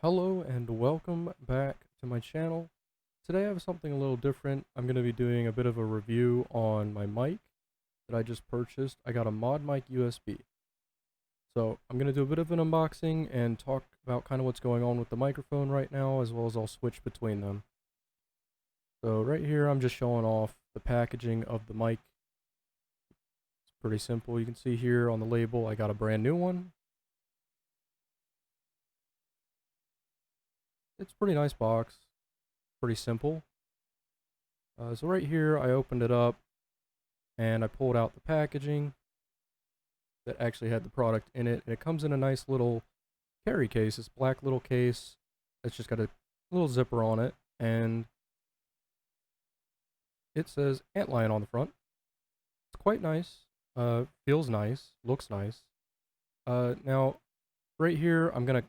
Hello and welcome back to my channel. Today I have something a little different. I'm going to be doing a bit of a review on my mic that I just purchased. I got a ModMic USB. So I'm going to do a bit of an unboxing and talk about kind of what's going on with the microphone right now, as well as I'll switch between them. So right here I'm just showing off the packaging of the mic. It's pretty simple. You can see here on the label I got a brand new one. It's a pretty nice box, pretty simple. So right here I opened it up and I pulled out the packaging that actually had the product in it, and it comes in a nice little carry case, this black little case. It's just got a little zipper on it, and it says Antlion on the front. It's quite nice, feels nice, looks nice. Now right here I'm gonna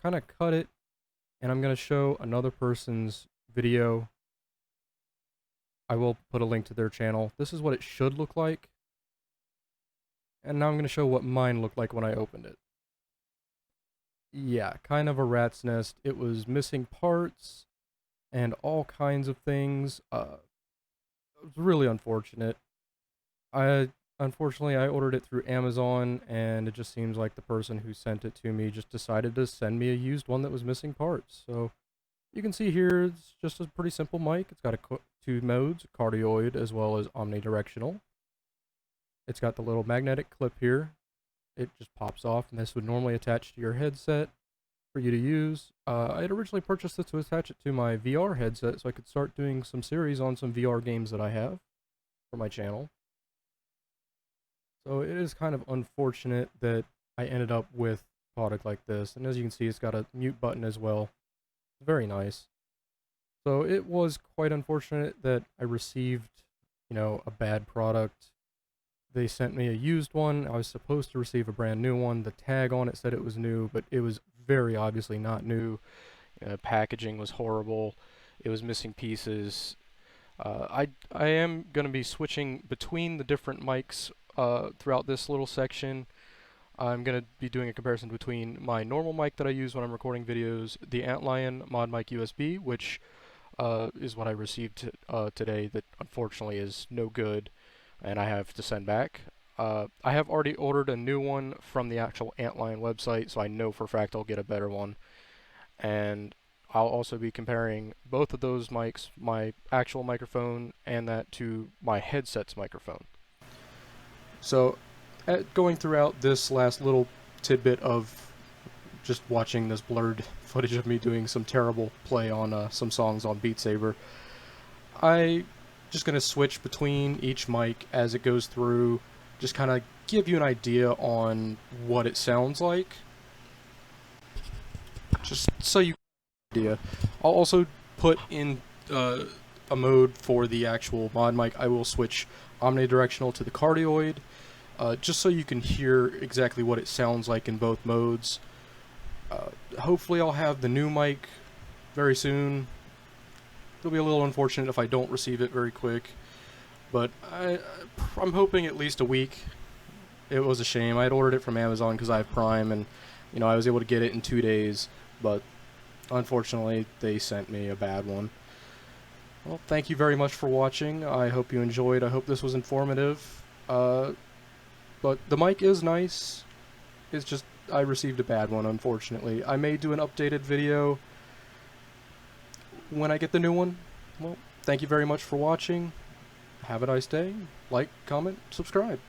kind of cut it, and I'm going to show another person's video. I will put a link to their channel. This is what it should look like. And now I'm going to show what mine looked like when I opened it. Yeah, kind of a rat's nest. It was missing parts and all kinds of things. It was really unfortunate. Unfortunately, I ordered it through Amazon, and it just seems like the person who sent it to me just decided to send me a used one that was missing parts. So you can see here, it's just a pretty simple mic. It's got two modes, cardioid as well as omnidirectional. It's got the little magnetic clip here. It just pops off, and this would normally attach to your headset for you to use. I had originally purchased this to attach it to my VR headset so I could start doing some series on some VR games that I have for my channel. So it is kind of unfortunate that I ended up with a product like this, and as you can see, it's got a mute button as well. Very nice. So it was quite unfortunate that I received, a bad product. They sent me a used one. I was supposed to receive a brand new one. The tag on it said it was new, but it was very obviously not new. Packaging was horrible. It was missing pieces. I am going to be switching between the different mics throughout this little section. I'm going to be doing a comparison between my normal mic that I use when I'm recording videos, the Antlion ModMic USB, which is what I received today that unfortunately is no good and I have to send back. I have already ordered a new one from the actual Antlion website, so I know for a fact I'll get a better one. And I'll also be comparing both of those mics, my actual microphone and that to my headset's microphone. So, going throughout this last little tidbit of just watching this blurred footage of me doing some terrible play on some songs on Beat Saber, I'm just going to switch between each mic as it goes through, just kind of give you an idea on what it sounds like, just so you can get an idea. I'll also put in a mode for the actual mod mic. I will switch omnidirectional to the cardioid, just so you can hear exactly what it sounds like in both modes. Hopefully I'll have the new mic very soon. It'll be a little unfortunate if I don't receive it very quick, but I'm hoping at least a week. It was a shame. I had ordered it from Amazon because I have Prime, and I was able to get it in 2 days, but unfortunately they sent me a bad one. Well, thank you very much for watching. I hope you enjoyed. I hope this was informative. But the mic is nice. It's just I received a bad one, unfortunately. I may do an updated video when I get the new one. Well, thank you very much for watching. Have a nice day. Like, comment, subscribe.